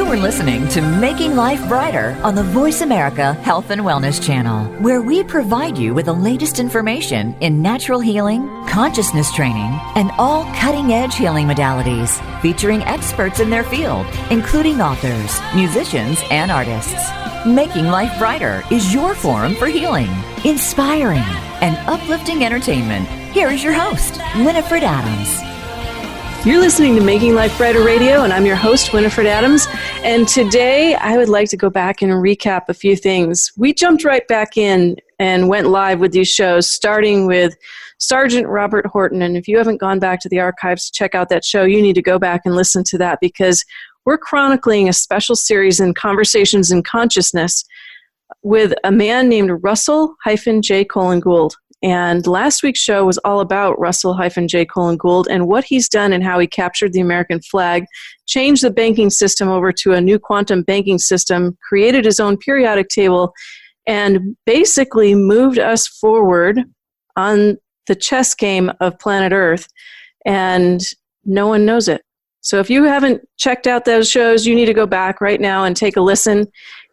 You're listening to Making Life Brighter on the Voice America Health and Wellness Channel, where we provide you with the latest information in natural healing, consciousness training, and all cutting-edge healing modalities, featuring experts in their field, including authors, musicians, and artists. Making Life Brighter is your forum for healing, inspiring, and uplifting entertainment. Here is your host, Winifred Adams. You're listening to Making Life Brighter Radio, and I'm your host, Winifred Adams. And today, I would like to go back and recap a few things. We jumped right back in and went live with these shows, starting with Sergeant Robert Horton. And if you haven't gone back to the archives to check out that show, you need to go back and listen to that, because we're chronicling a special series in Conversations in Consciousness with a man named Russell-J. Gould. And last week's show was all about Russell-J. Gould and what he's done and how he captured the American flag, changed the banking system over to a new quantum banking system, created his own periodic table, and basically moved us forward on the chess game of planet Earth. And no one knows it. So if you haven't checked out those shows, you need to go back right now and take a listen.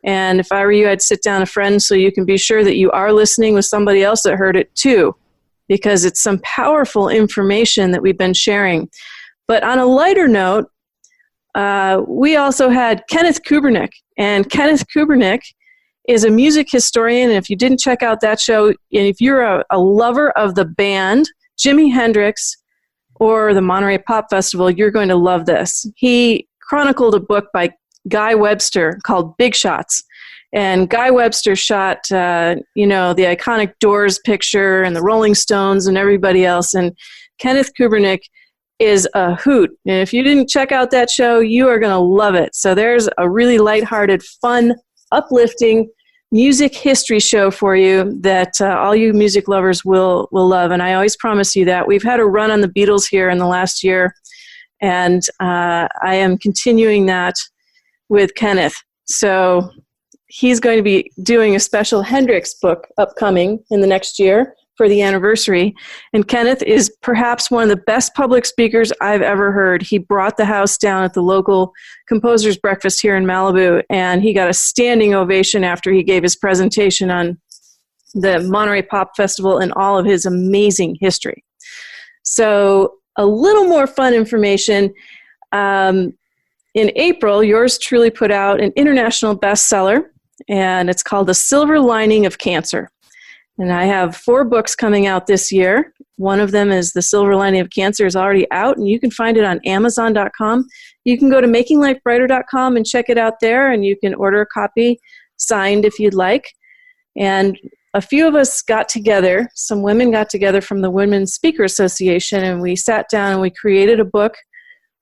And if I were you, I'd sit down a friend so you can be sure that you are listening with somebody else that heard it too, because it's some powerful information that we've been sharing. But on a lighter note, we also had Kenneth Kubernick. And Kenneth Kubernick is a music historian. And if you didn't check out that show, and if you're a lover of the band, Jimi Hendrix, or the Monterey Pop Festival, you're going to love this. He chronicled a book by Guy Webster called Big Shots. And Guy Webster shot, the iconic Doors picture and the Rolling Stones and everybody else. And Kenneth Kubernick is a hoot. And if you didn't check out that show, you are going to love it. So there's a really lighthearted, fun, uplifting music history show for you that all you music lovers will love. And I always promise you that. We've had a run on the Beatles here in the last year, and I am continuing that with Kenneth. So he's going to be doing a special Hendrix book upcoming in the next year for the anniversary. And Kenneth is perhaps one of the best public speakers I've ever heard. He brought the house down at the local composers breakfast here in Malibu, and he got a standing ovation after he gave his presentation on the Monterey Pop Festival and all of his amazing history. So a little more fun information. In April, yours truly put out an international bestseller, and it's called The Silver Lining of Cancer. And I have 4 books coming out this year. One of them is The Silver Lining of Cancer is already out, and you can find it on Amazon.com. You can go to MakingLifeBrighter.com and check it out there, and you can order a copy signed if you'd like. And a few of us got together, some women got together from the Women's Speaker Association, and we sat down and we created a book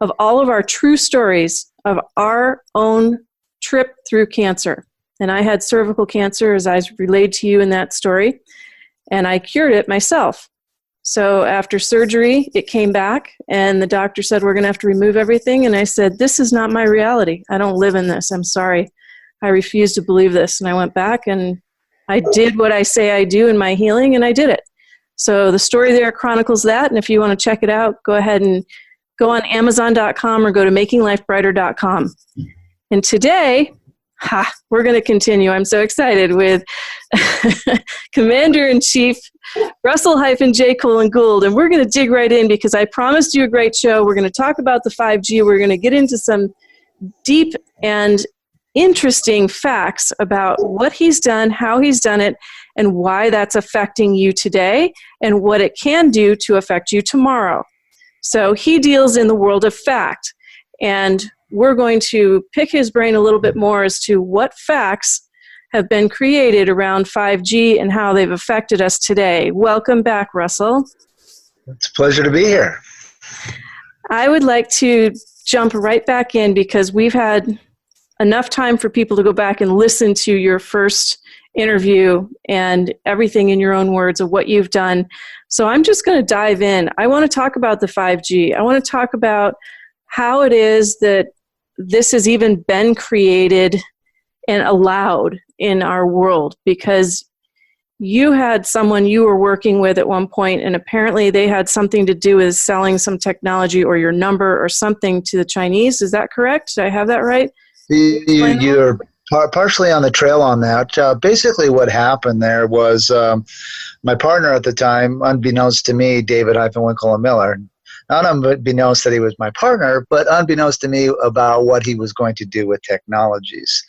of all of our true stories of our own trip through cancer. And I had cervical cancer, as I relayed to you in that story, and I cured it myself. So after surgery, it came back, and the doctor said, we're going to have to remove everything. And I said, this is not my reality. I don't live in this. I'm sorry. I refuse to believe this. And I went back, and I did what I say I do in my healing, and I did it. So the story there chronicles that, and if you want to check it out, go ahead and go on Amazon.com or go to MakingLifeBrighter.com. And today, we're going to continue. I'm so excited with Commander-in-Chief Russell-J. Gould, and we're going to dig right in because I promised you a great show. We're going to talk about the 5G. We're going to get into some deep and interesting facts about what he's done, how he's done it, and why that's affecting you today, and what it can do to affect you tomorrow. So he deals in the world of fact, and we're going to pick his brain a little bit more as to what facts have been created around 5G and how they've affected us today. Welcome back, Russell. It's a pleasure to be here. I would like to jump right back in because we've had enough time for people to go back and listen to your first interview and everything in your own words of what you've done. So I'm just going to dive in. I want to talk about the 5G. I want to talk about how it is that this has even been created and allowed in our world, because you had someone you were working with at one point, and apparently they had something to do with selling some technology or your number or something to the Chinese. Is that correct? Did I have that right? You're partially on the trail on that. Basically, what happened there was my partner at the time, unbeknownst to me, David Winkle and Miller, not unbeknownst that he was my partner, but unbeknownst to me about what he was going to do with technologies.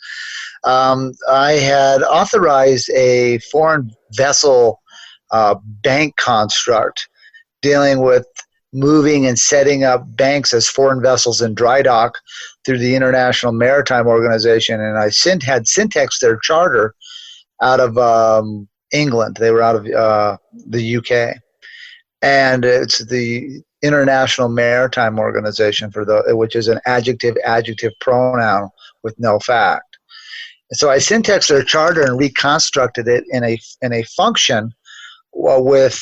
I had authorized a foreign vessel bank construct dealing with moving and setting up banks as foreign vessels in dry dock through the International Maritime Organization, and I had Syntex their charter out of England. They were out of the UK, and it's the International Maritime Organization which is an adjective pronoun with no fact. And so I Syntex their charter and reconstructed it in a function. Well, with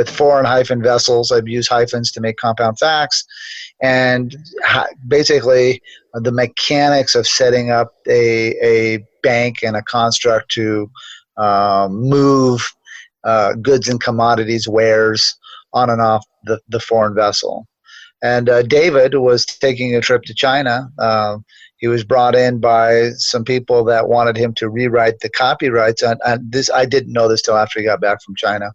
foreign hyphen vessels, I've used hyphens to make compound facts, and basically the mechanics of setting up a bank and a construct to move goods and commodities, wares on and off the foreign vessel. And David was taking a trip to China. He was brought in by some people that wanted him to rewrite the copyrights on this. I didn't know this till after he got back from China.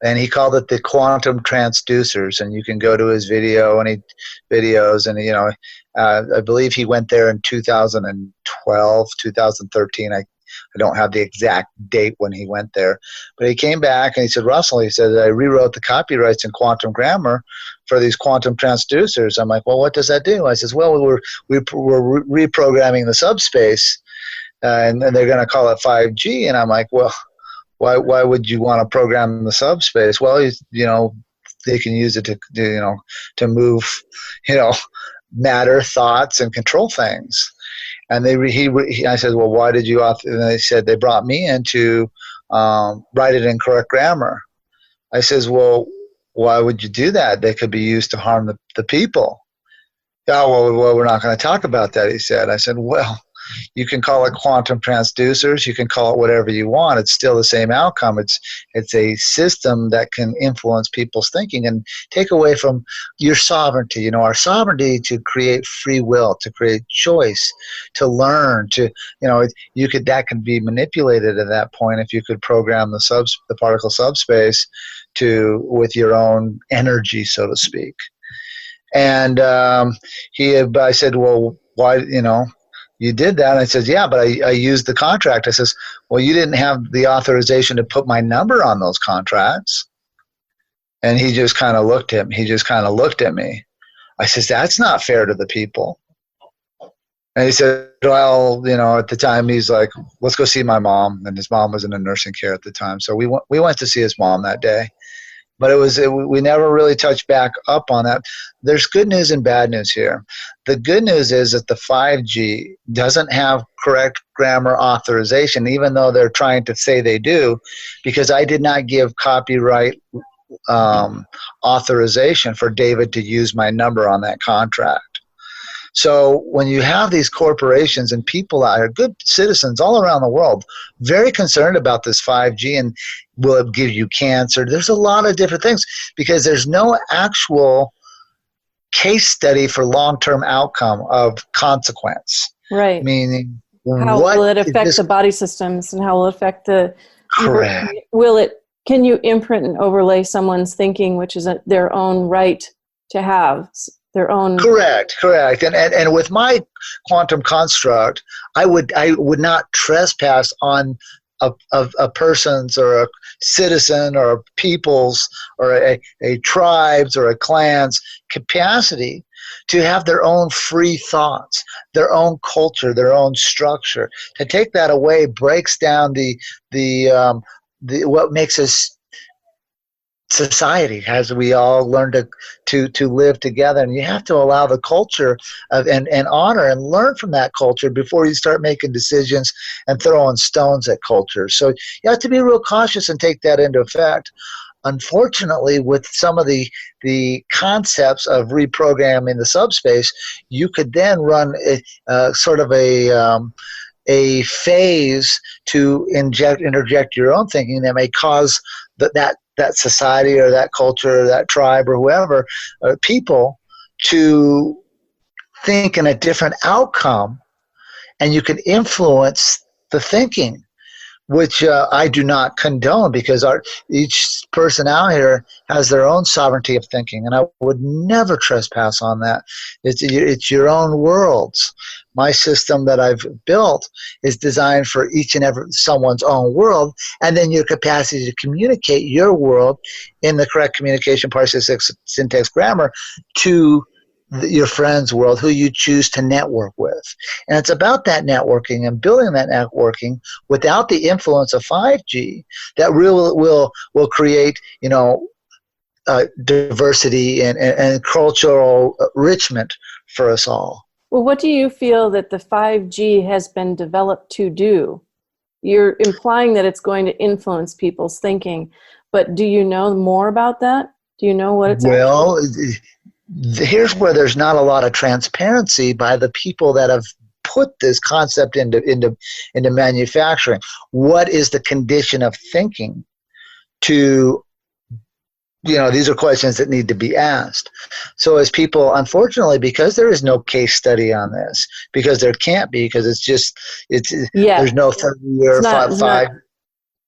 And he called it the quantum transducers. And you can go to his videos. And, I believe he went there in 2012, 2013. I don't have the exact date when he went there. But he came back and he said, Russell, he said, I rewrote the copyrights in quantum grammar for these quantum transducers. I'm like, well, what does that do? I says, well, we're reprogramming the subspace, and they're going to call it 5G. And I'm like, well, why would you want to program the subspace? Well, they can use it to move, matter, thoughts, and control things. And I said, well, why did you author? And they said they brought me in to write it in correct grammar. I says, well, why would you do that? They could be used to harm the people. Oh, well, we're not going to talk about that, he said. I said, well, you can call it quantum transducers. You can call it whatever you want. It's still the same outcome. It's a system that can influence people's thinking and take away from your sovereignty. Our sovereignty to create free will, to create choice, to learn, that can be manipulated at that point if you could program the particle subspace with your own energy, so to speak. And I said, well, why, you did that? And I said, yeah, but I used the contract. I says, well, you didn't have the authorization to put my number on those contracts. And he just kind of looked at me. I says, that's not fair to the people. And he said, well, at the time he's like, let's go see my mom. And his mom was in a nursing care at the time. So we went to see his mom that day. But we never really touched back up on that. There's good news and bad news here. The good news is that the 5G doesn't have correct grammar authorization, even though they're trying to say they do, because I did not give copyright authorization for David to use my number on that contract. So when you have these corporations and people out here, good citizens all around the world, very concerned about this 5G and will it give you cancer? There's a lot of different things because there's no actual case study for long-term outcome of consequence. Right. Meaning, how will it affect the body systems and how will it affect the... Correct. Can you imprint and overlay someone's thinking, which is their own right to have? Their own. Correct. And with my quantum construct, I would not trespass on a person's or a citizen or a people's or a tribe's or a clan's capacity to have their own free thoughts, their own culture, their own structure. To take that away breaks down the what makes us society, as we all learn to live together. And you have to allow the culture and honor and learn from that culture before you start making decisions and throwing stones at culture. So you have to be real cautious and take that into effect. Unfortunately, with some of the concepts of reprogramming the subspace, you could then run sort of a phase to interject your own thinking that may cause that society or that culture or that tribe or whoever, people, to think in a different outcome, and you can influence the thinking, which I do not condone, because each person out here has their own sovereignty of thinking, and I would never trespass on that. It's your own worlds. My system that I've built is designed for each and every someone's own world, and then your capacity to communicate your world in the correct communication, parsing, syntax, grammar to your friend's world, who you choose to network with. And it's about that networking and building that networking without the influence of 5G that will create, diversity and cultural enrichment for us all. Well, what do you feel that the 5G has been developed to do? You're implying that it's going to influence people's thinking, but do you know more about that? Do you know what it's Here's where there's not a lot of transparency by the people that have put this concept into manufacturing. What is the condition of thinking to, these are questions that need to be asked. So as people, unfortunately, because there is no case study on this, because there can't be, because there's no 30-year, five.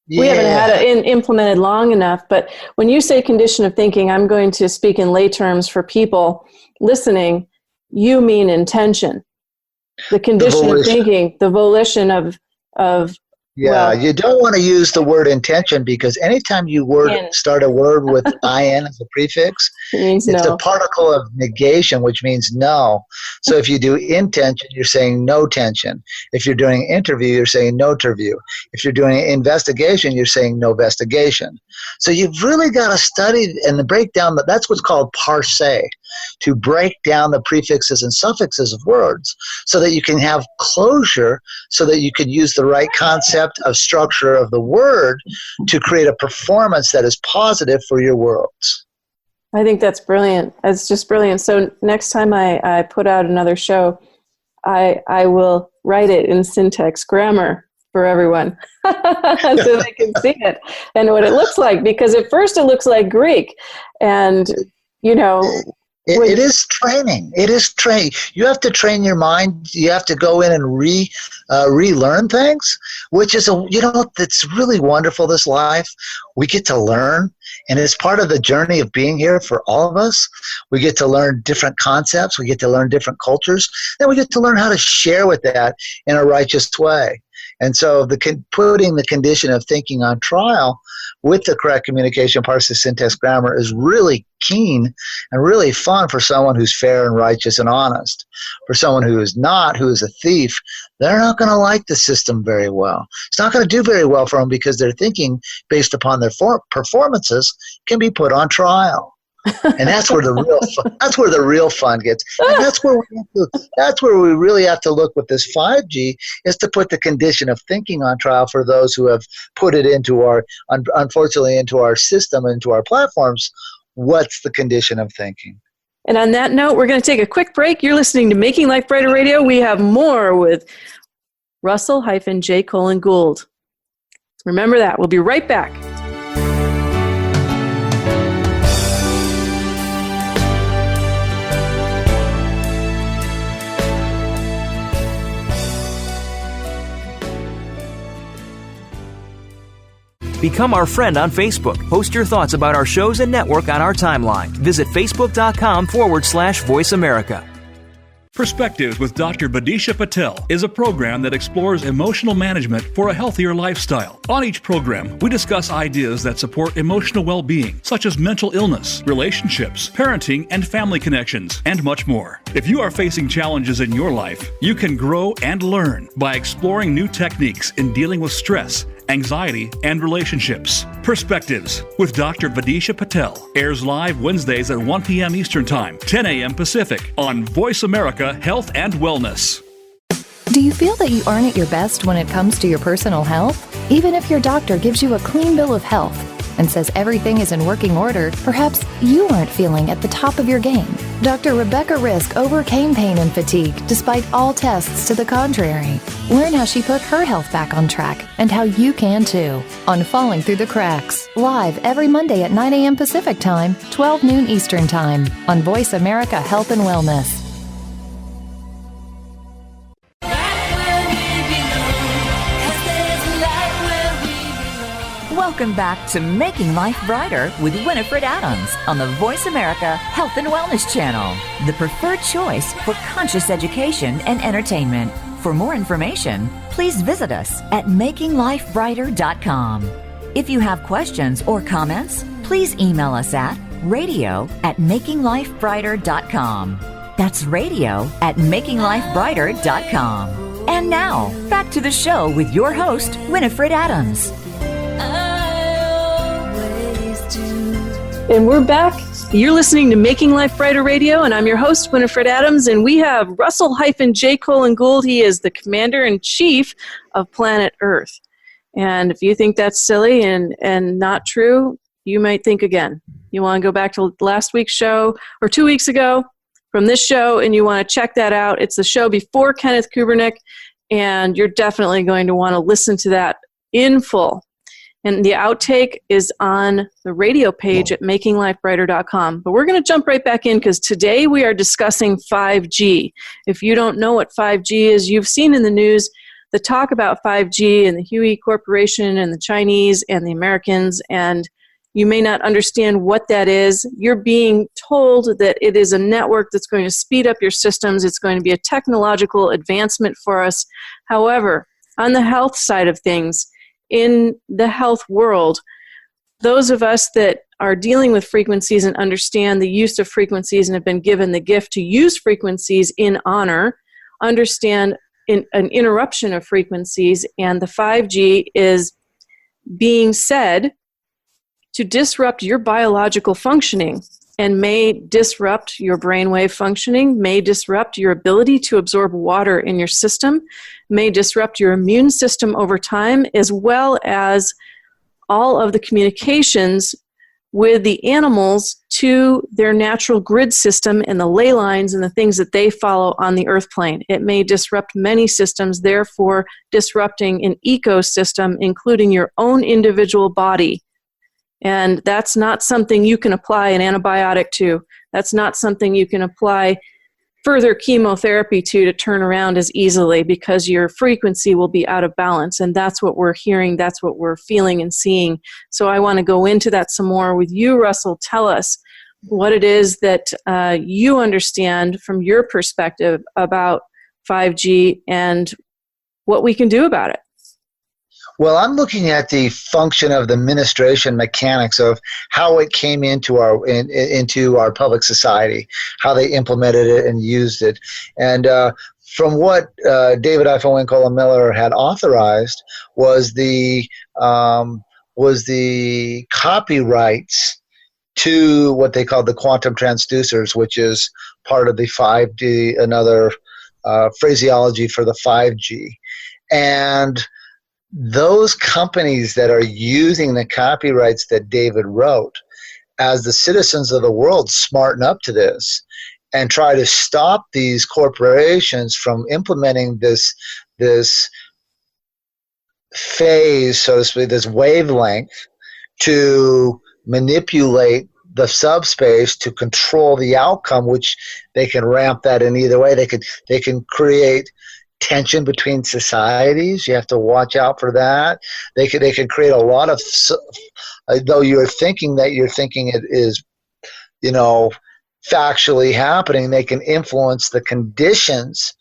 We haven't had it implemented long enough, but when you say condition of thinking, I'm going to speak in lay terms for people listening. You mean intention, the condition of thinking, the volition of. You don't want to use the word intention, because anytime you start a word with in as a prefix, it's no. A particle of negation, which means no. So if you do intention, you're saying no tension. If you're doing interview, you're saying no interview. If you're doing investigation, you're saying no investigation. So you've really got to study and break down that's what's called parse, to break down the prefixes and suffixes of words so that you can have closure, so that you can use the right concept of structure of the word to create a performance that is positive for your worlds. I think that's brilliant. It's just brilliant. So next time I put out another show, I will write it in syntax grammar for everyone so they can see it and what it looks like, because at first it looks like Greek, and it is training. It is training. You have to train your mind. You have to go in and relearn things, which is it's really wonderful, this life. We get to learn, and it's part of the journey of being here for all of us. We get to learn different concepts. We get to learn different cultures. Then we get to learn how to share with that in a righteous way. And so putting the condition of thinking on trial with the correct communication, parsing, syntax, grammar is really keen and really fun for someone who's fair and righteous and honest. For someone who is not, who is a thief, they're not going to like the system very well. It's not going to do very well for them, because their thinking based upon their performances can be put on trial. And that's where the real fun gets. And that's where we really have to look with this 5G, is to put the condition of thinking on trial for those who have put it into unfortunately into our system, into our platforms. What's the condition of thinking? And on that note, we're going to take a quick break. You're listening to Making Life Brighter Radio. We have more with Russell-J. Gould. Remember that. We'll be right back. Become our friend on Facebook. Post your thoughts about our shows and network on our timeline. Visit facebook.com/Voice America. Perspectives with Dr. Vidisha Patel is a program that explores emotional management for a healthier lifestyle. On each program, we discuss ideas that support emotional well-being, such as mental illness, relationships, parenting, and family connections, and much more. If you are facing challenges in your life, you can grow and learn by exploring new techniques in dealing with stress, anxiety, and relationships. Perspectives with Dr. Vidisha Patel airs live Wednesdays at 1 p.m. Eastern Time, 10 a.m. Pacific on Voice America Health and Wellness. Do you feel that you aren't at your best when it comes to your personal health? Even if your doctor gives you a clean bill of health and says everything is in working order, perhaps you aren't feeling at the top of your game. Dr. Rebecca Risk overcame pain and fatigue despite all tests to the contrary. Learn how she put her health back on track and how you can too on Falling Through the Cracks, live every Monday at 9 a.m. Pacific Time, 12 noon Eastern Time on Voice America Health and Wellness. Welcome back to Making Life Brighter with Winifred Adams on the Voice America Health and Wellness Channel, the preferred choice for conscious education and entertainment. For more information, please visit us at makinglifebrighter.com. If you have questions or comments, please email us at radio@makinglifebrighter.com. That's radio@makinglifebrighter.com. And now, back to the show with your host, Winifred Adams. And we're back. You're listening to Making Life Brighter Radio, and I'm your host, Winifred Adams, and we have Russell-J. Colin Gould. He is the Commander-in-Chief of Planet Earth. And if you think that's silly and not true, you might think again. You want to go back to last week's show, or 2 weeks ago, from this show, and you want to check that out. It's the show before Kenneth Kubernick, and you're definitely going to want to listen to that in full. And the outtake is on the radio page at makinglifebrighter.com. But we're going to jump right back in because today we are discussing 5G. If you don't know what 5G is, you've seen in the news the talk about 5G and the Huawei Corporation and the Chinese and the Americans, and you may not understand what that is. You're being told that it is a network that's going to speed up your systems. It's going to be a technological advancement for us. However, on the health side of things, in the health world, those of us that are dealing with frequencies and understand the use of frequencies and have been given the gift to use frequencies in honor, understand an interruption of frequencies, and the 5G is being said to disrupt your biological functioning and may disrupt your brainwave functioning, may disrupt your ability to absorb water in your system, may disrupt your immune system over time, as well as all of the communications with the animals to their natural grid system and the ley lines and the things that they follow on the earth plane. It may disrupt many systems, therefore disrupting an ecosystem, including your own individual body. And that's not something you can apply an antibiotic to. That's not something you can apply further chemotherapy to turn around as easily, because your frequency will be out of balance. And that's what we're hearing. That's what we're feeling and seeing. So I want to go into that some more with you, Russell. Tell us what it is that you understand from your perspective about 5G and what we can do about it. Well, I'm looking at the function of the administration mechanics of how it came into our public society, how they implemented it and used it. And from what David Eiffelwinkle and Miller had authorized was the copyrights to what they called the quantum transducers, which is part of the 5D, another phraseology for the 5G. And those companies that are using the copyrights that David wrote, as the citizens of the world smarten up to this and try to stop these corporations from implementing this phase, so to speak, this wavelength to manipulate the subspace to control the outcome, which they can ramp that in either way. They can create tension between societies. You have to watch out for that. They can create a lot of, though you're thinking it is, factually happening, they can influence the conditions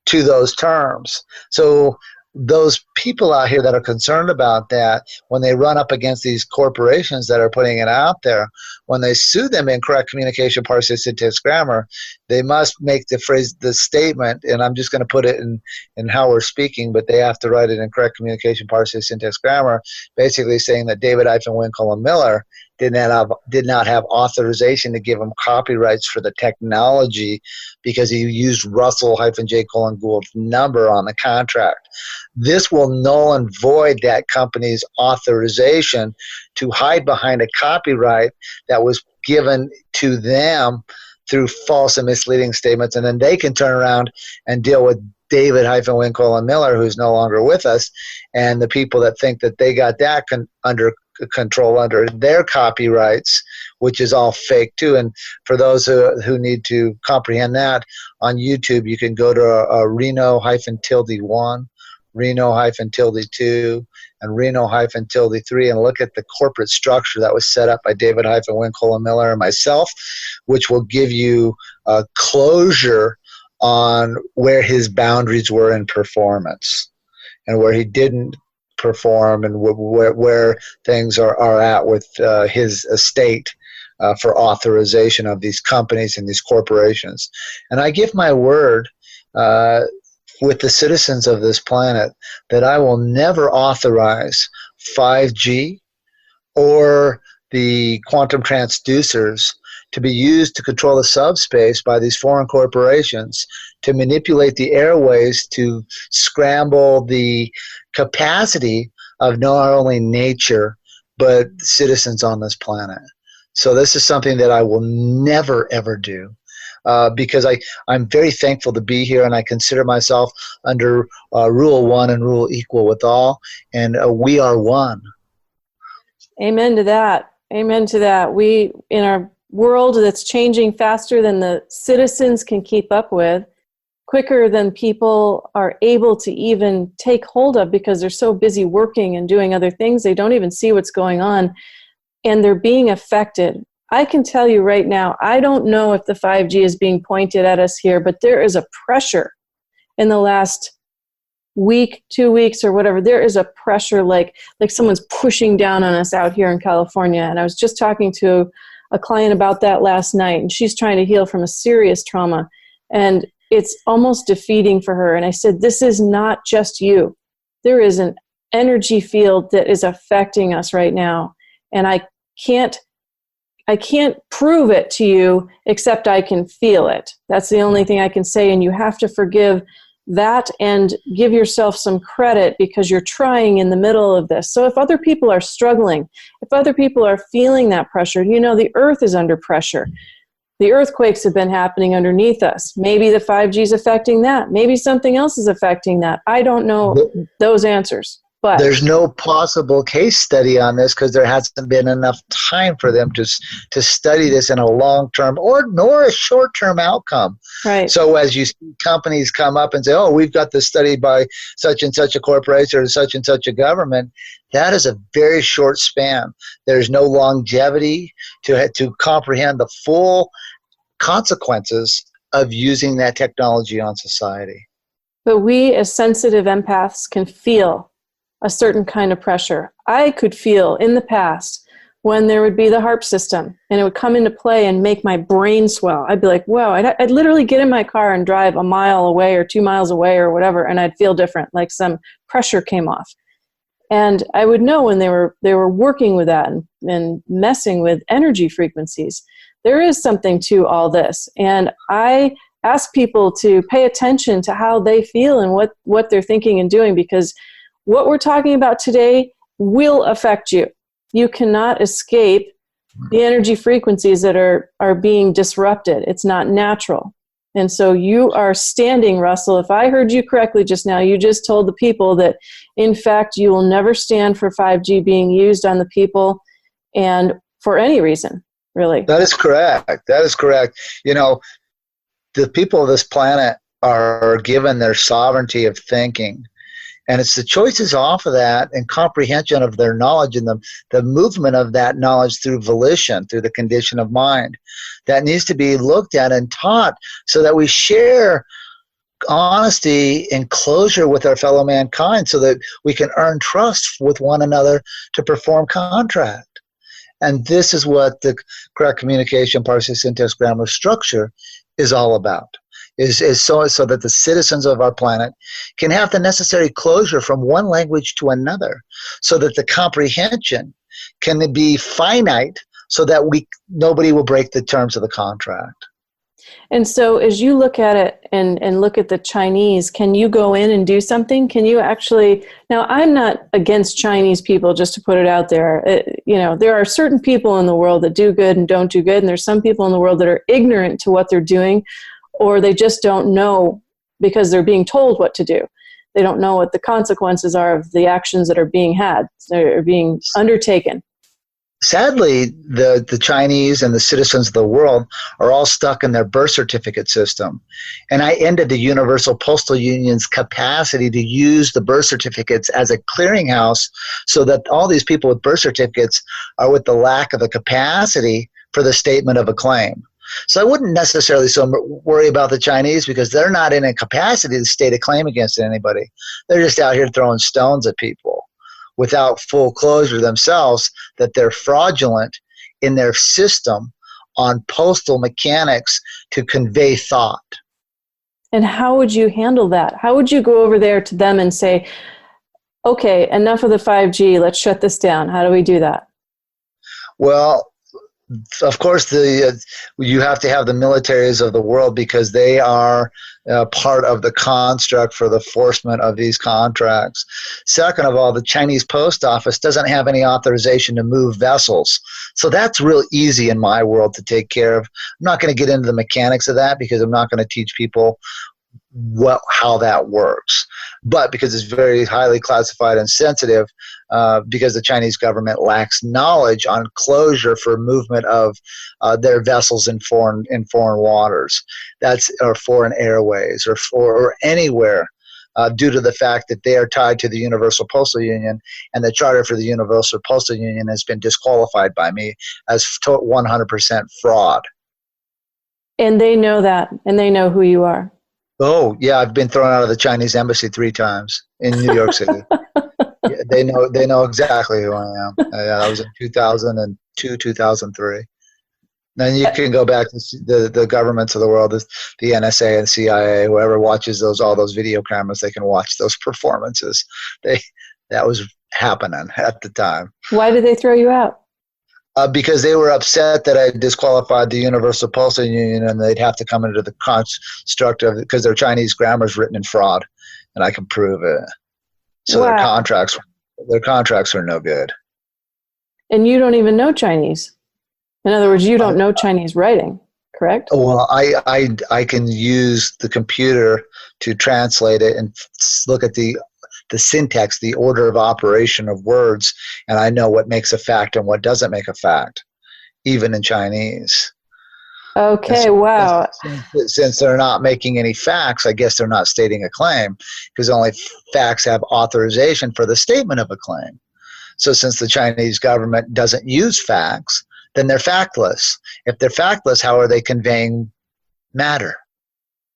to those terms. So those people out here that are concerned about that, when they run up against these corporations that are putting it out there, when they sue them in correct communication, parsing, syntax, grammar, they must make the statement, and I'm just going to put it in how we're speaking, but they have to write it in correct communication, parsing, syntax, grammar, basically saying that David Eiffelwinkle and Miller did not have authorization to give him copyrights for the technology because he used Russell-J. Colin Gould's number on the contract. This will null and void that company's authorization to hide behind a copyright that was given to them through false and misleading statements, and then they can turn around and deal with David Eiffelwinkle and Miller, who's no longer with us, and the people that think that they got that under control under their copyrights, which is all fake too. And for those who need to comprehend that, on YouTube you can go to Reno-1, Reno-Tilde and Reno-Tilde 3, and look at the corporate structure that was set up by David Winkle Miller and myself, which will give you closure on where his boundaries were in performance and where he didn't perform, and where things are at with his estate for authorization of these companies and these corporations. And I give my word with the citizens of this planet that I will never authorize 5G or the quantum transducers to be used to control the subspace by these foreign corporations, to manipulate the airways, to scramble the capacity of not only nature but citizens on this planet. So this is something that I will never, ever do. Because I'm very thankful to be here, and I consider myself under Rule 1 and Rule Equal with all, and we are one. Amen to that. Amen to that. We, in our world that's changing faster than the citizens can keep up with, quicker than people are able to even take hold of because they're so busy working and doing other things, they don't even see what's going on, and they're being affected. I can tell you right now, I don't know if the 5G is being pointed at us here, but there is a pressure in the last week, 2 weeks, or whatever. There is a pressure like someone's pushing down on us out here in California. And I was just talking to a client about that last night, and she's trying to heal from a serious trauma. And it's almost defeating for her. And I said, this is not just you. There is an energy field that is affecting us right now. And I can't prove it to you, except I can feel it. That's the only thing I can say, and you have to forgive that and give yourself some credit because you're trying in the middle of this. So if other people are struggling, if other people are feeling that pressure, the earth is under pressure. The earthquakes have been happening underneath us. Maybe the 5G is affecting that.Maybe something else is affecting that. I don't know those answers. But there's no possible case study on this because there hasn't been enough time for them to study this in a long-term nor a short-term outcome. Right. So as you see companies come up and say, oh, we've got this study by such and such a corporation or such and such a government, that is a very short span. There's no longevity to comprehend the full consequences of using that technology on society. But we as sensitive empaths can feel a certain kind of pressure. I could feel in the past when there would be the HAARP system and it would come into play and make my brain swell. I'd be like, whoa, I'd literally get in my car and drive a mile away or 2 miles away or whatever, and I'd feel different, like some pressure came off. And I would know when they were working with that and messing with energy frequencies. There is something to all this. And I ask people to pay attention to how they feel and what they're thinking and doing, because what we're talking about today will affect you. You cannot escape the energy frequencies that are being disrupted. It's not natural. And so you are standing, Russell, if I heard you correctly just now, you just told the people that, in fact, you will never stand for 5G being used on the people and for any reason, really. That is correct. The people of this planet are given their sovereignty of thinking. And it's the choices off of that and comprehension of their knowledge and the movement of that knowledge through volition, through the condition of mind, that needs to be looked at and taught so that we share honesty and closure with our fellow mankind so that we can earn trust with one another to perform contract. And this is what the correct communication, parsing, syntax, grammar, structure is all about. Is so that the citizens of our planet can have the necessary closure from one language to another, so that the comprehension can be finite, so that nobody will break the terms of the contract. And so as you look at it and look at the Chinese, can you go in and do something? Can you actually, now I'm not against Chinese people, just to put it out there. There are certain people in the world that do good and don't do good, and there's some people in the world that are ignorant to what they're doing, or they just don't know because they're being told what to do. They don't know what the consequences are of the actions that are being undertaken. sadly, the Chinese and the citizens of the world are all stuck in their birth certificate system. And I ended the Universal Postal Union's capacity to use the birth certificates as a clearinghouse so that all these people with birth certificates are with the lack of the capacity for the statement of a claim. So I wouldn't necessarily worry about the Chinese because they're not in a capacity to state a claim against anybody. They're just out here throwing stones at people without full closure themselves that they're fraudulent in their system on postal mechanics to convey thought. And how would you handle that? How would you go over there to them and say, okay, enough of the 5G, let's shut this down? How do we do that? Well, of course, you have to have the militaries of the world because they are part of the construct for the enforcement of these contracts. Second of all, the Chinese post office doesn't have any authorization to move vessels. So that's real easy in my world to take care of. I'm not going to get into the mechanics of that because I'm not going to teach people how that works. But because it's very highly classified and sensitive, because the Chinese government lacks knowledge on closure for movement of their vessels in foreign waters, or foreign airways, or anywhere, due to the fact that they are tied to the Universal Postal Union, and the charter for the Universal Postal Union has been disqualified by me as 100% fraud. And they know that, and they know who you are. Oh, yeah, I've been thrown out of the Chinese embassy 3 times in New York City. Yeah, they know exactly who I am. That was in 2002, 2003. Then you can go back to the governments of the world, the NSA and CIA, whoever watches all those video cameras, they can watch those performances. That was happening at the time. Why did they throw you out? Because they were upset that I disqualified the Universal Postal Union, and they'd have to come into the construct of it because their Chinese grammar is written in fraud, and I can prove it. So wow. their contracts are no good. And you don't even know Chinese. In other words, you don't know Chinese writing, correct? Well, I can use the computer to translate it and look at the syntax, the order of operation of words, and I know what makes a fact and what doesn't make a fact, even in Chinese. Okay, wow. Since they're not making any facts, I guess they're not stating a claim, because only facts have authorization for the statement of a claim. So since the Chinese government doesn't use facts, then they're factless. If they're factless, how are they conveying matter?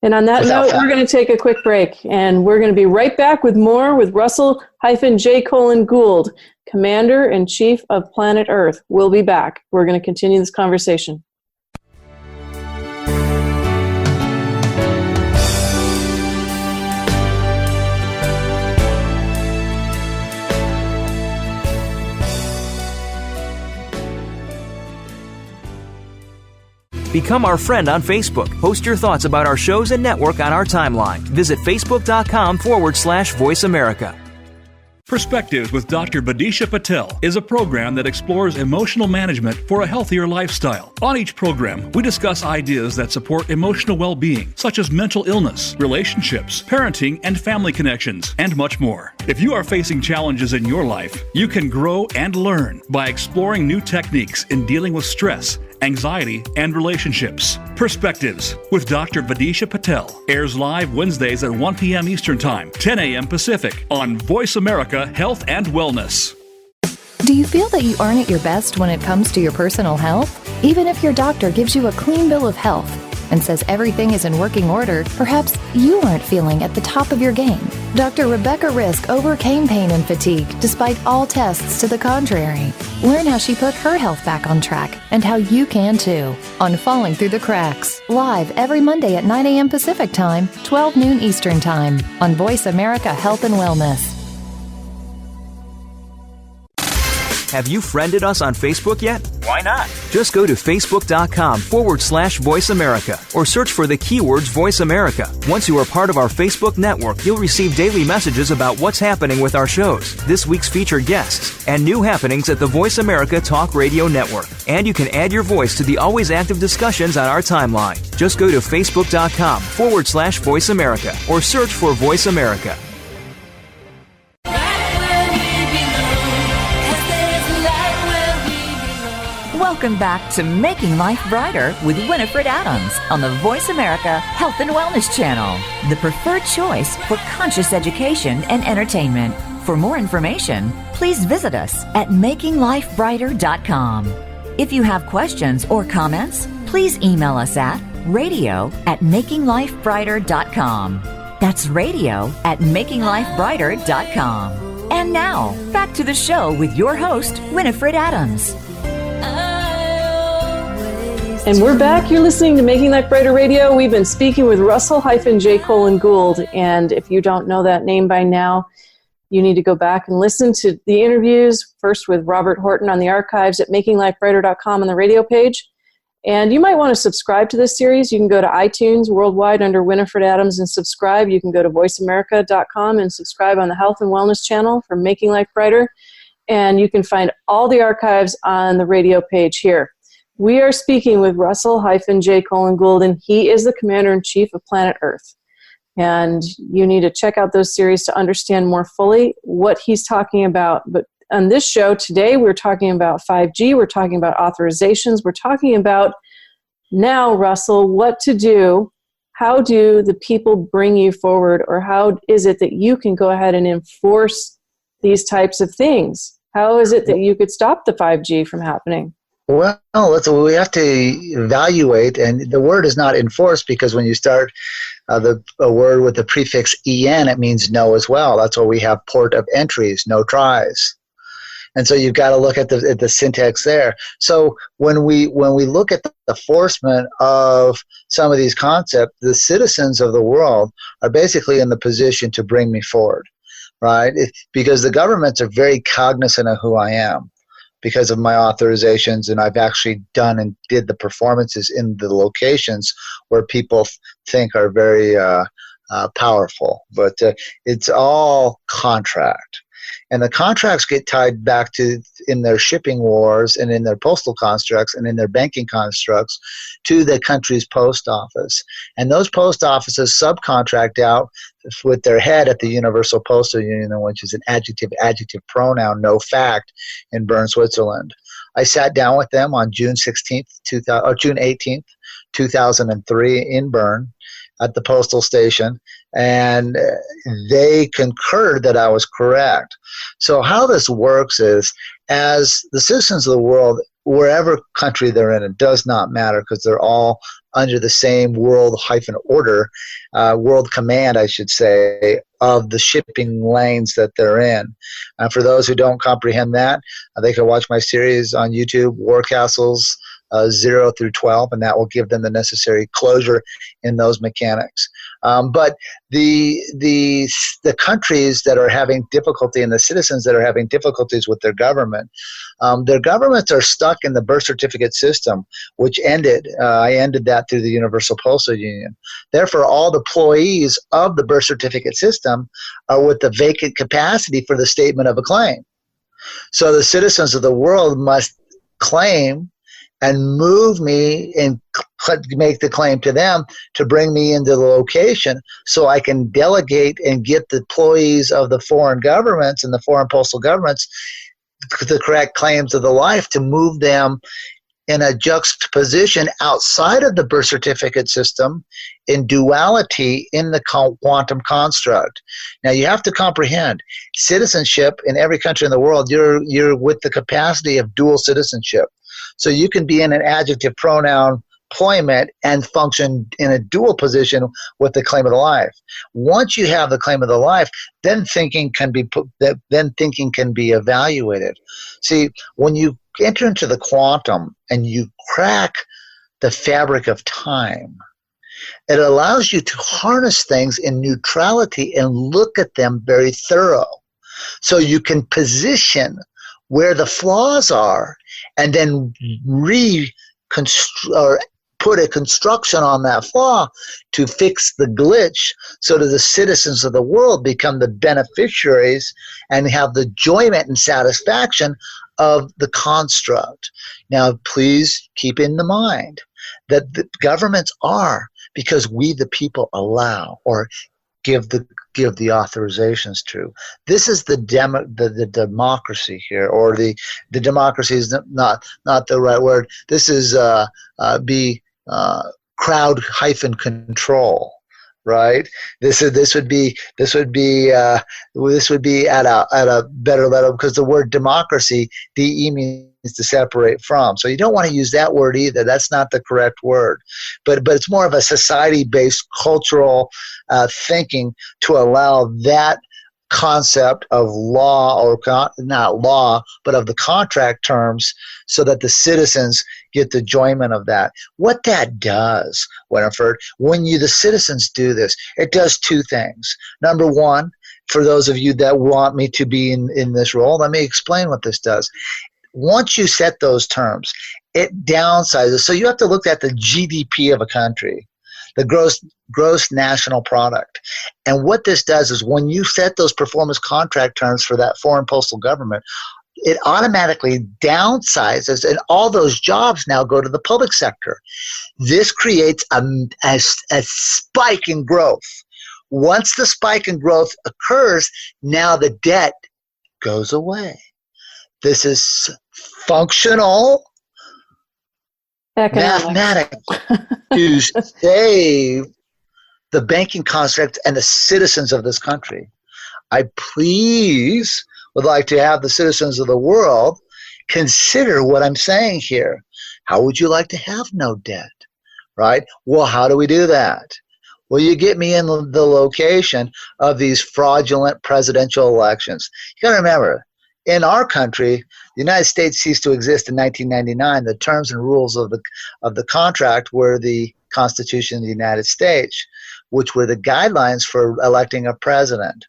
And on that note, we're going to take a quick break, and we're going to be right back with more with Russell-J. Gould, Commander-in-Chief of Planet Earth. We'll be back. We're going to continue this conversation. Become our friend on Facebook. Post your thoughts about our shows and network on our timeline. Visit facebook.com/Voice America. Perspectives with Dr. Badisha Patel is a program that explores emotional management for a healthier lifestyle. On each program, we discuss ideas that support emotional well-being, such as mental illness, relationships, parenting, and family connections, and much more. If you are facing challenges in your life, you can grow and learn by exploring new techniques in dealing with stress, anxiety, and relationships. Perspectives with Dr. Badisha Patel airs live Wednesdays at 1 p.m. Eastern Time, 10 a.m. Pacific on Voice America Health and Wellness. Do you feel that you aren't at your best when it comes to your personal health? Even if your doctor gives you a clean bill of health and says everything is in working order, perhaps you aren't feeling at the top of your game. Dr. Rebecca Risk overcame pain and fatigue despite all tests to the contrary. Learn how she put her health back on track and how you can too on Falling Through the Cracks, live every Monday at 9 a.m. Pacific Time, 12 noon Eastern Time on Voice America Health and Wellness. Have you friended us on Facebook yet? Why not? Just go to facebook.com/Voice America or search for the keywords Voice America. Once you are part of our Facebook network, you'll receive daily messages about what's happening with our shows, this week's featured guests, and new happenings at the Voice America Talk Radio Network. And you can add your voice to the always active discussions on our timeline. Just go to facebook.com/Voice America or search for Voice America. Welcome back to Making Life Brighter with Winifred Adams on the Voice America Health and Wellness Channel, the preferred choice for conscious education and entertainment. For more information, please visit us at makinglifebrighter.com. If you have questions or comments, please email us at radio@makinglifebrighter.com. That's radio@makinglifebrighter.com. And now, back to the show with your host, Winifred Adams. And we're back. You're listening to Making Life Brighter Radio. We've been speaking with Russell-J. Gould. And if you don't know that name by now, you need to go back and listen to the interviews, first with Robert Horton on the archives at makinglifebrighter.com on the radio page. And you might want to subscribe to this series. You can go to iTunes worldwide under Winifred Adams and subscribe. You can go to voiceamerica.com and subscribe on the Health and Wellness channel for Making Life Brighter. And you can find all the archives on the radio page here. We are speaking with Russell-J. Gould, and he is the Commander-in-Chief of Planet Earth. And you need to check out those series to understand more fully what he's talking about. But on this show today, we're talking about 5G, we're talking about authorizations, we're talking about now, Russell, what to do. How do the people bring you forward, or how is it that you can go ahead and enforce these types of things? How is it that you could stop the 5G from happening? Well, we have to evaluate, and the word is not enforce, because when you start a word with the prefix en, it means no as well. That's why we have port of entries, no tries. And so you've got to look at the syntax there. So when we look at the enforcement of some of these concepts, the citizens of the world are basically in the position to bring me forward, right? Because the governments are very cognizant of who I am, because of my authorizations, and I've actually done and did the performances in the locations where people think are very powerful. But it's all contract. And the contracts get tied back to, in their shipping wars and in their postal constructs and in their banking constructs, to the country's post office. And those post offices subcontract out with their head at the Universal Postal Union, which is an adjective pronoun, no fact, in Bern, Switzerland. I sat down with them on June 18th, 2003 in Bern at the postal station, and they concurred that I was correct. So how this works is, as the citizens of the world, wherever country they're in, it does not matter, because they're all under the same world-order, world command, I should say, of the shipping lanes that they're in. For those who don't comprehend that, they can watch my series on YouTube, War Castles 0 through 12, and that will give them the necessary closure in those mechanics. But the countries that are having difficulty, and the citizens that are having difficulties with their governments are stuck in the birth certificate system, which ended. I ended that through the Universal Postal Union. Therefore, all the employees of the birth certificate system are with the vacant capacity for the statement of a claim. So the citizens of the world must claim and move me and make the claim to them to bring me into the location, so I can delegate and get the employees of the foreign governments and the foreign postal governments the correct claims of the life, to move them in a juxtaposition outside of the birth certificate system, in duality in the quantum construct. Now you have to comprehend citizenship in every country in the world. You're with the capacity of dual citizenship. So you can be in an adjective pronoun employment and function in a dual position with the claim of the life. Once you have the claim of the life, then thinking can be evaluated. See, when you enter into the quantum and you crack the fabric of time, it allows you to harness things in neutrality and look at them very thorough. So you can position where the flaws are, and then put a construction on that flaw to fix the glitch, so that the citizens of the world become the beneficiaries and have the enjoyment and satisfaction of the construct. Now, please keep in mind that the governments are, because we the people allow, or give the authorizations to. This is the democracy here, or the democracy is not the right word. This is crowd-control. Right. This would be at a better level, because the word democracy, DE, means to separate from. So you don't want to use that word either. That's not the correct word. But it's more of a society-based cultural thinking to allow that concept of law, or not law, but of the contract terms, so that the citizens get the enjoyment of that. What that does, Winifred, when the citizens do this, it does two things. Number one, for those of you that want me to be in this role, let me explain what this does. Once you set those terms, it downsizes. So you have to look at the GDP of a country, the gross national product. And what this does is, when you set those performance contract terms for that foreign postal government, it automatically downsizes, and all those jobs now go to the public sector. This creates a spike in growth. Once the spike in growth occurs, now the debt goes away. This is functional mathematics to save the banking construct and the citizens of this country. I would like to have the citizens of the world consider what I'm saying here. How would you like to have no debt? Right? Well, how do we do that? Well, you get me in the location of these fraudulent presidential elections. You got to remember, in our country, the United States ceased to exist in 1999. The terms and rules of the contract were the Constitution of the United States, which were the guidelines for electing a president.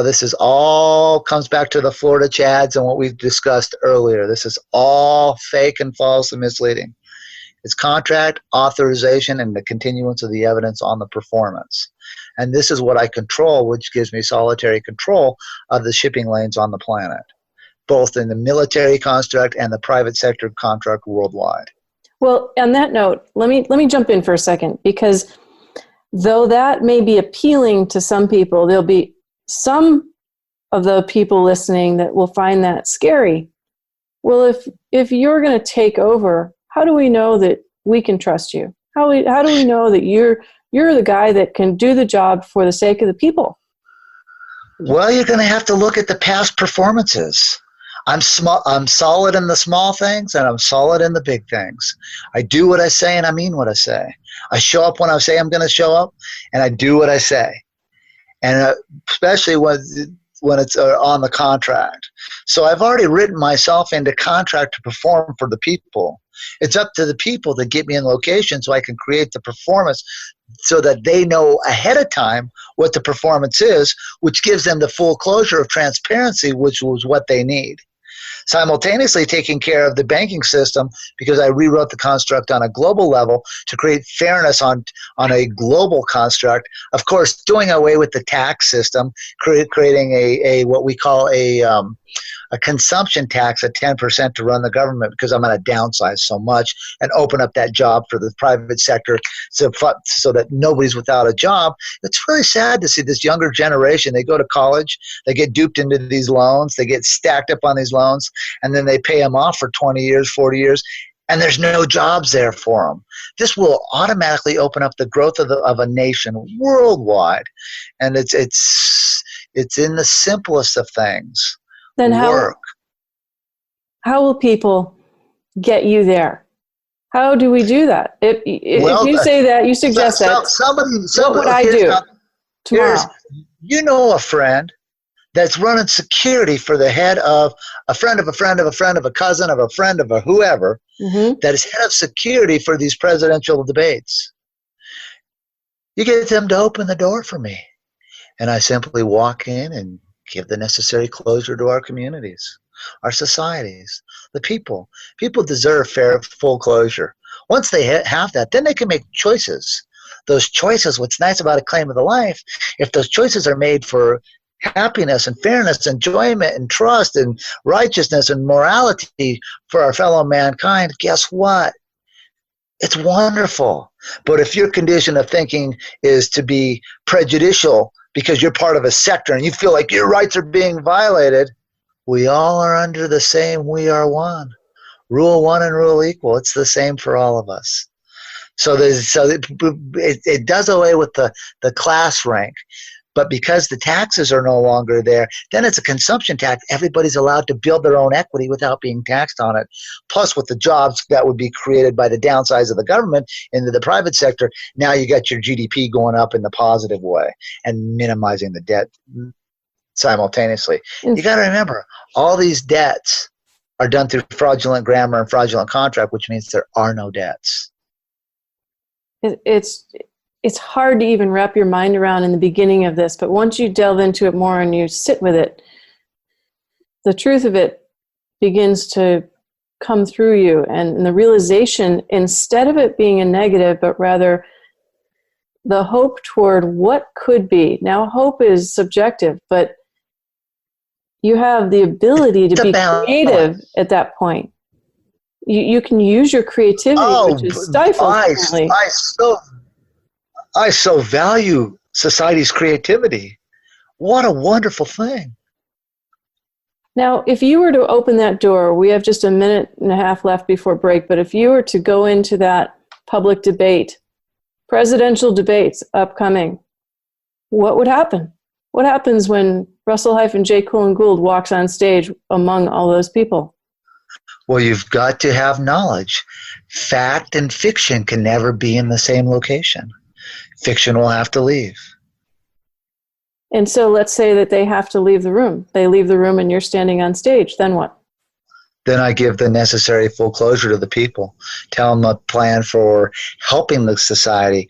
This is all comes back to the Florida Chads and what we've discussed earlier. This is all fake and false and misleading. It's contract, authorization, and the continuance of the evidence on the performance. And this is what I control, which gives me solitary control of the shipping lanes on the planet, both in the military construct and the private sector contract worldwide. Well, on that note, let me jump in for a second, because though that may be appealing to some people, there'll be some of the people listening that will find that scary. Well, if you're going to take over, how do we know that we can trust you? How do we know that you're the guy that can do the job for the sake of the people? Well, you're going to have to look at the past performances. I'm solid in the small things, and I'm solid in the big things. I do what I say, and I mean what I say. I show up when I say I'm going to show up, and I do what I say. And especially when it's on the contract. So I've already written myself into contract to perform for the people. It's up to the people to get me in location so I can create the performance so that they know ahead of time what the performance is, which gives them the full closure of transparency, which was what they need. Simultaneously taking care of the banking system, because I rewrote the construct on a global level to create fairness on a global construct. Of course, doing away with the tax system, creating a what we call a consumption tax at 10% to run the government, because I'm going to downsize so much and open up that job for the private sector so that nobody's without a job. It's really sad to see this younger generation. They go to college, they get duped into these loans, they get stacked up on these loans, and then they pay them off for 20 years, 40 years, and there's no jobs there for them. This will automatically open up the growth of a nation worldwide, and it's in the simplest of things. Then how will people get you there? How do we do that? If you say that, you suggest that, what would I do tomorrow? You know a friend that's running security for the head of a friend of a friend of a friend of a cousin of a friend of a whoever, that is head of security for these presidential debates. You get them to open the door for me, and I simply walk in and give the necessary closure to our communities, our societies, the people. People deserve fair, full closure. Once they have that, then they can make choices. Those choices, what's nice about a claim of the life, if those choices are made for happiness and fairness, enjoyment and trust and righteousness and morality for our fellow mankind, guess what? It's wonderful. But if your condition of thinking is to be prejudicial because you're part of a sector and you feel like your rights are being violated, we all are under the same we are one. Rule one and rule equal. It's the same for all of us. So it does away with the class rank. But because the taxes are no longer there, then it's a consumption tax. Everybody's allowed to build their own equity without being taxed on it. Plus, with the jobs that would be created by the downsize of the government into the private sector, now you got your GDP going up in the positive way and minimizing the debt simultaneously. You got to remember, all these debts are done through fraudulent grammar and fraudulent contract, which means there are no debts. It's hard to even wrap your mind around in the beginning of this, but once you delve into it more and you sit with it, the truth of it begins to come through you, and the realization, instead of it being a negative, but rather the hope toward what could be. Now, hope is subjective, but you have the ability to be creative at that point. You can use your creativity, which is stifled. I so value society's creativity. What a wonderful thing. Now, if you were to open that door, we have just a minute and a half left before break, but if you were to go into that public debate, presidential debates upcoming, what would happen? What happens when Russell-J. Coolin Gould walks on stage among all those people? Well, you've got to have knowledge. Fact and fiction can never be in the same location. Fiction will have to leave. And so let's say that they have to leave the room. They leave the room and you're standing on stage. Then what? Then I give the necessary full closure to the people. Tell them a plan for helping the society.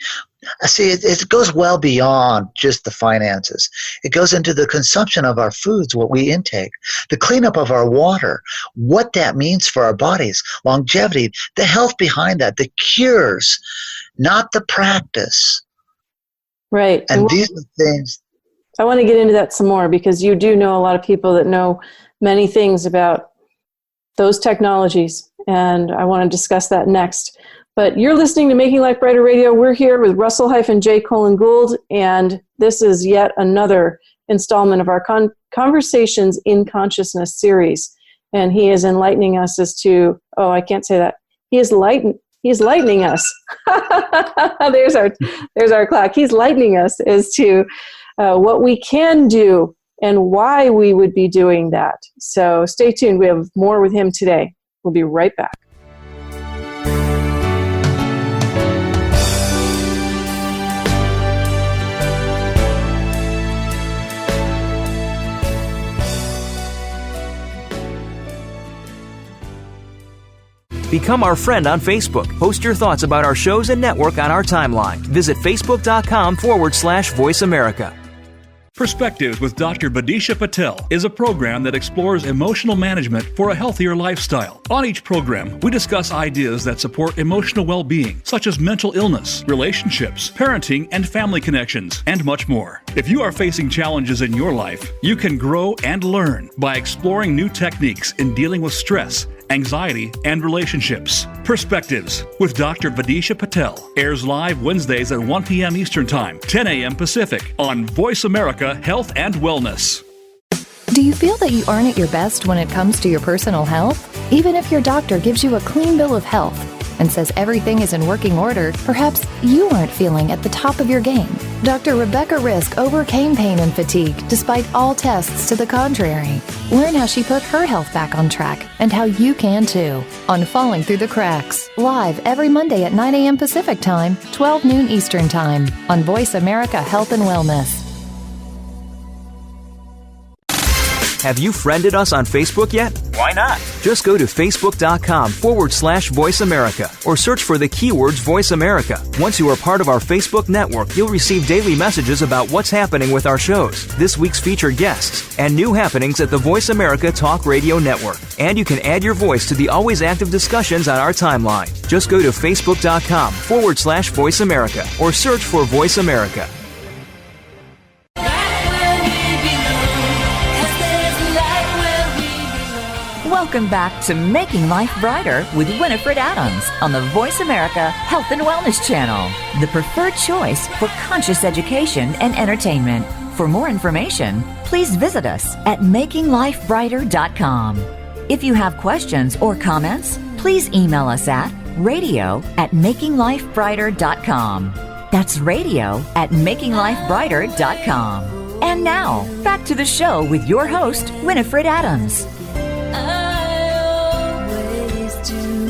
See, it goes well beyond just the finances. It goes into the consumption of our foods, what we intake, the cleanup of our water, what that means for our bodies, longevity, the health behind that, the cures, not the practice. Right. And these are things. I want to get into that some more because you do know a lot of people that know many things about those technologies, and I want to discuss that next. But you're listening to Making Life Brighter Radio. We're here with Russell-J. Coolin Gould, and this is yet another installment of our Conversations in Consciousness series. And he is enlightening us as to, I can't say that. He's lightening us. There's our clock. He's lightening us as to what we can do and why we would be doing that. So stay tuned. We have more with him today. We'll be right back. Become our friend on Facebook. Post your thoughts about our shows and network on our timeline. Visit facebook.com/Voice America. Perspectives with Dr. Badisha Patel is a program that explores emotional management for a healthier lifestyle. On each program, we discuss ideas that support emotional well-being, such as mental illness, relationships, parenting, and family connections, and much more. If you are facing challenges in your life, you can grow and learn by exploring new techniques in dealing with stress, anxiety, and relationships. Perspectives with Dr. Badisha Patel airs live Wednesdays at 1 p.m. Eastern Time, 10 a.m. Pacific on Voice America Health and Wellness. Do you feel that you aren't at your best when it comes to your personal health? Even if your doctor gives you a clean bill of health and says everything is in working order, perhaps you aren't feeling at the top of your game. Dr. Rebecca Risk overcame pain and fatigue despite all tests to the contrary. Learn how she put her health back on track and how you can too on Falling Through the Cracks, live every Monday at 9 a.m. Pacific Time, 12 noon Eastern Time on Voice America Health and Wellness. Have you friended us on Facebook yet? Why not? Just go to facebook.com/Voice America or search for the keywords Voice America. Once you are part of our Facebook network, you'll receive daily messages about what's happening with our shows, this week's featured guests, and new happenings at the Voice America Talk Radio Network. And you can add your voice to the always active discussions on our timeline. Just go to facebook.com/Voice America or search for Voice America. Welcome back to Making Life Brighter with Winifred Adams on the Voice America Health and Wellness Channel, the preferred choice for conscious education and entertainment. For more information, please visit us at makinglifebrighter.com. If you have questions or comments, please email us at radio@makinglifebrighter.com. That's radio@makinglifebrighter.com. And now, back to the show with your host, Winifred Adams.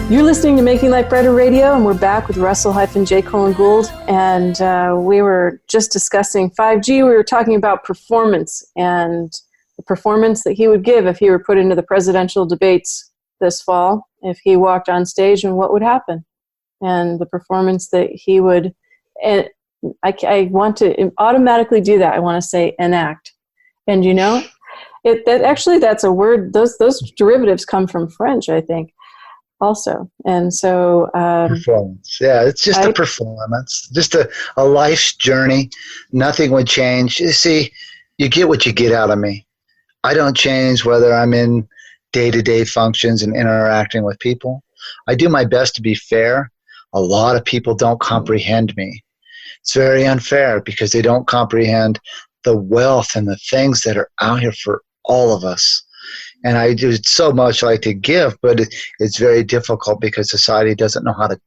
You're listening to Making Life Brighter Radio, and we're back with Russell-J. Colin Gould. And we were just discussing 5G. We were talking about performance and the performance that he would give if he were put into the presidential debates this fall, if he walked on stage, and what would happen. And the performance that he would, and I want to automatically do that. I want to say enact. And you know, that's a word, those derivatives come from French, I think. Also, and so performance, yeah, it's just a performance, just a life's journey. Nothing would change. You see, you get what you get out of me. I don't change whether I'm in day-to-day functions and interacting with people. I do my best to be fair. A lot of people don't comprehend me. It's very unfair because they don't comprehend the wealth and the things that are out here for all of us. And I do so much like to give, but it's very difficult because society doesn't know how to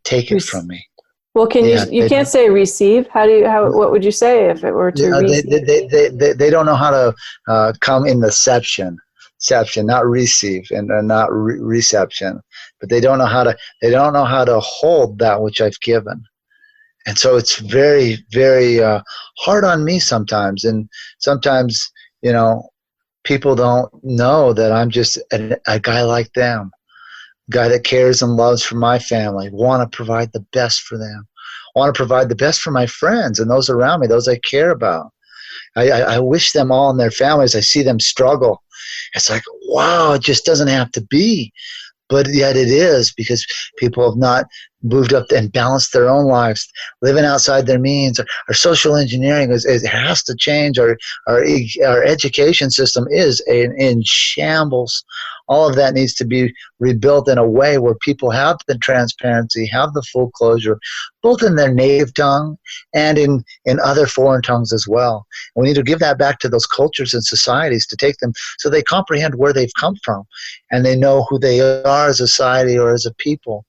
take it from me. Well, you can't say receive. What would you say if it were to receive? They don't know how to come in the reception, not receive, and not reception. But they don't know how to hold that which I've given. And so it's very, very hard on me sometimes. And sometimes, you know, people don't know that I'm just a guy like them, a guy that cares and loves for my family, want to provide the best for them, want to provide the best for my friends and those around me, those I care about. I wish them all and their families. I see them struggle. It's like, wow, it just doesn't have to be. But yet it is, because people have not moved up and balanced their own lives, living outside their means. Our social engineering it has to change. Our education system is in shambles. All of that needs to be rebuilt in a way where people have the transparency, have the full closure, both in their native tongue and in other foreign tongues as well. And we need to give that back to those cultures and societies to take them so they comprehend where they've come from and they know who they are as a society or as a people.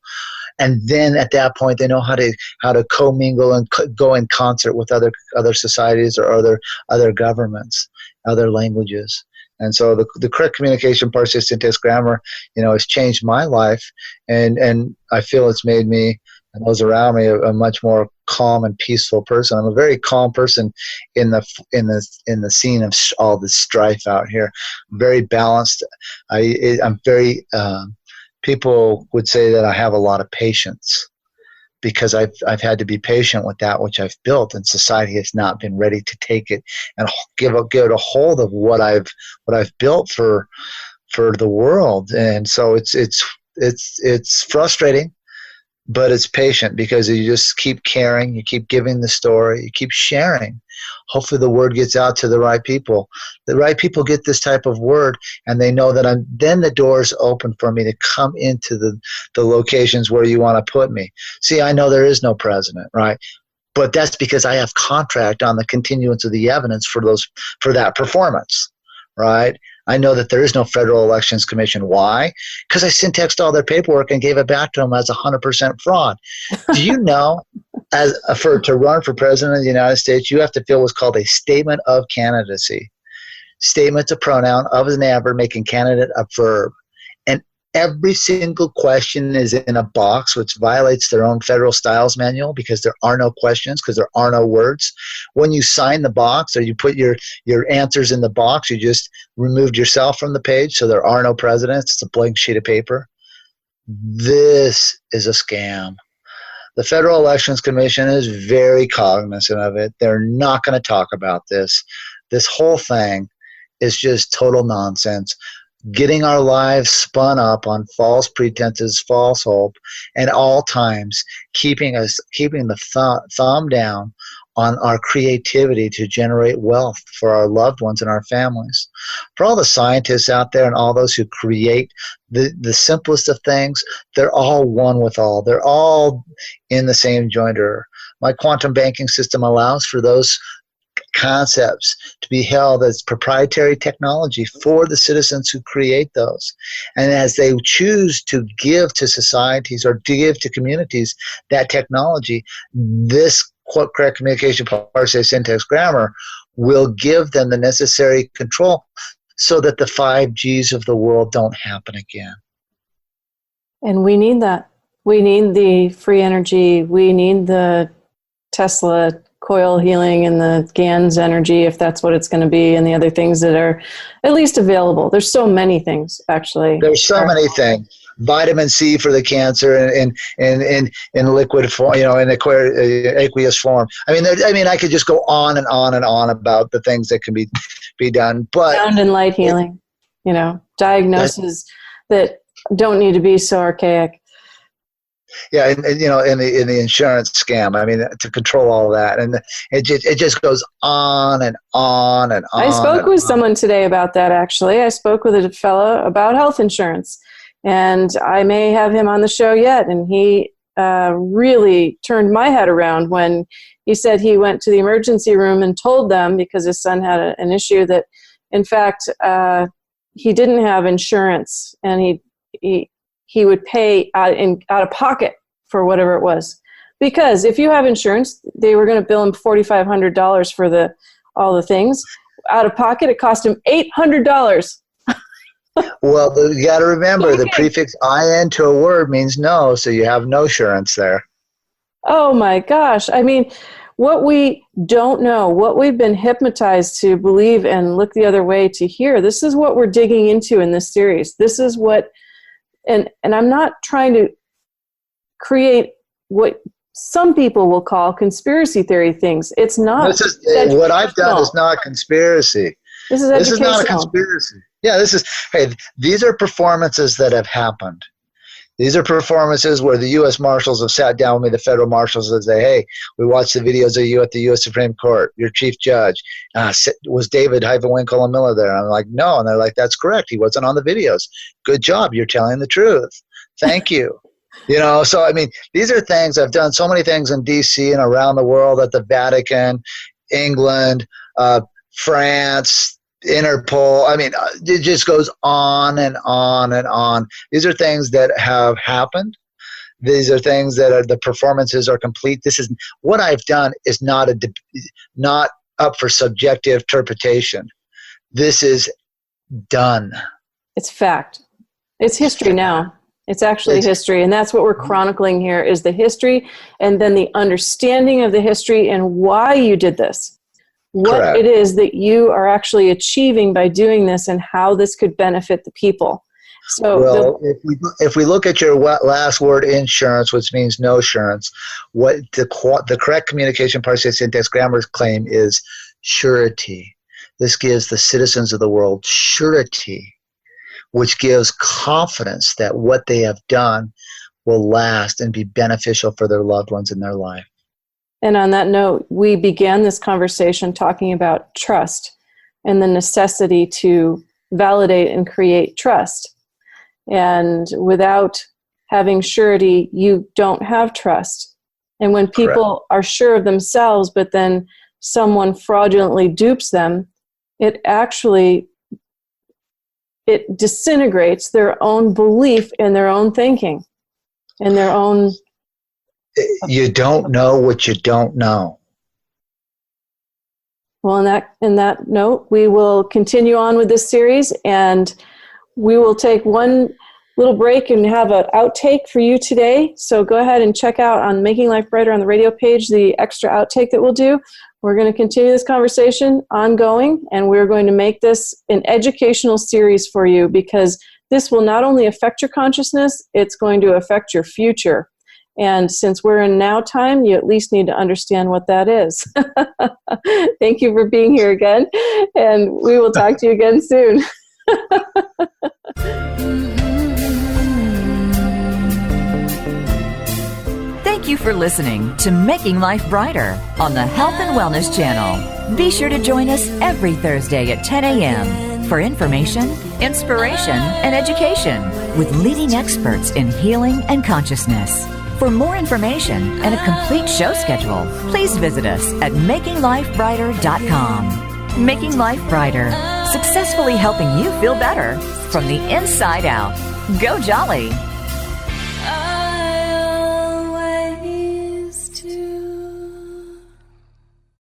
And then at that point, they know how to commingle and go in concert with other societies or other governments, other languages. And so the correct communication, parsing, syntax, grammar, you know, has changed my life, and I feel it's made me and those around me a much more calm and peaceful person. I'm a very calm person in the scene of all this strife out here. I'm very balanced. I'm very. People would say that I have a lot of patience, because I've had to be patient with that which I've built, and society has not been ready to take it and give it a hold of what I've built for the world. And so it's frustrating, but it's patient, because you just keep caring, you keep giving the story, you keep sharing. Hopefully the word gets out to the right people. The right people get this type of word, and they know that then the doors open for me to come into the locations where you want to put me. See, I know there is no president, right? But that's because I have contract on the continuance of the evidence for that performance, right? I know that there is no Federal Elections Commission. Why? Because I syntaxed all their paperwork and gave it back to them as 100% fraud. Do you know, to run for president of the United States, you have to fill what's called a statement of candidacy. Statement's a pronoun, of is an adverb, making candidate a verb. And every single question is in a box, which violates their own federal styles manual, because there are no questions, because there are no words. When you sign the box or you put your answers in the box, you just removed yourself from the page, so there are no presidents. It's a blank sheet of paper. This is a scam. The Federal Elections Commission is very cognizant of it. They're not going to talk about this. This whole thing is just total nonsense. getting our lives spun up on false pretenses, false hope, and all times keeping the thumb down on our creativity to generate wealth for our loved ones and our families. For all the scientists out there and all those who create the simplest of things, they're all one with all. They're all in the same jointer. My quantum banking system allows for those concepts to be held as proprietary technology for the citizens who create those. And as they choose to give to societies or to give to communities that technology, this correct communication, parsing, syntax, grammar will give them the necessary control so that the 5Gs of the world don't happen again. And we need that. We need the free energy. We need the Tesla coil healing and the GANs energy, if that's what it's going to be, and the other things that are at least available. There's so many things, actually. There's so many things. Vitamin C for the cancer in liquid form, in aqueous form. I mean, I could just go on and on and on about the things that can be done. But sound and light healing, diagnoses that don't need to be so archaic. Yeah, and in the insurance scam, I mean, to control all that, and it just goes on and on and on. I spoke with someone today about that. Actually, I spoke with a fellow about health insurance, and I may have him on the show yet. And he really turned my head around when he said he went to the emergency room and told them, because his son had an issue, that in fact he didn't have insurance, and he would pay out of pocket for whatever it was. Because if you have insurance, they were going to bill him $4,500 for all the things. Out of pocket, it cost him $800. Well, you got to remember, the prefix "in" to a word means no, so you have no assurance there. Oh my gosh. I mean, what we don't know, what we've been hypnotized to believe and look the other way to hear, this is what we're digging into in this series. This is what, and I'm not trying to create what some people will call conspiracy theory things. It's not. What I've done is not conspiracy. This is not a conspiracy. Yeah, these are performances that have happened. These are performances where the U.S. Marshals have sat down with me, the federal marshals, and say, hey, we watched the videos of you at the U.S. Supreme Court. Your chief judge. Was David Winkle and Miller there? And I'm like, no. And they're like, that's correct. He wasn't on the videos. Good job. You're telling the truth. Thank you. So, I mean, these are things. I've done so many things in D.C. and around the world, at the Vatican, England, France, Interpol. I mean, it just goes on and on and on. These are things that have happened. These are things that the performances are complete. This is what I've done is not up for subjective interpretation. This is done. It's fact. It's history now. It's actually history, and that's what we're chronicling here, is the history, and then the understanding of the history and why you did this. What Correct. It is that you are actually achieving by doing this, and how this could benefit the people. So, if we look at your last word, insurance, which means no assurance, what the correct communication, parsing, syntax, grammar claim is surety. This gives the citizens of the world surety, which gives confidence that what they have done will last and be beneficial for their loved ones in their life. And on that note, we began this conversation talking about trust and the necessity to validate and create trust. And without having surety, you don't have trust. And when people are sure of themselves, but then someone fraudulently dupes them, it disintegrates their own belief in their own thinking and their own. You don't know what you don't know. Well, in that note, we will continue on with this series, and we will take one little break and have an outtake for you today. So go ahead and check out on Making Life Brighter on the radio page the extra outtake that we'll do. We're going to continue this conversation ongoing, and we're going to make this an educational series for you, because this will not only affect your consciousness, it's going to affect your future. And since we're in now time, you at least need to understand what that is. Thank you for being here again, and we will talk to you again soon. Thank you for listening to Making Life Brighter on the Health and Wellness Channel. Be sure to join us every Thursday at 10 a.m. for information, inspiration, and education with leading experts in healing and consciousness. For more information and a complete show schedule, please visit us at makinglifebrighter.com. Making Life Brighter, successfully helping you feel better from the inside out. Go Jolly!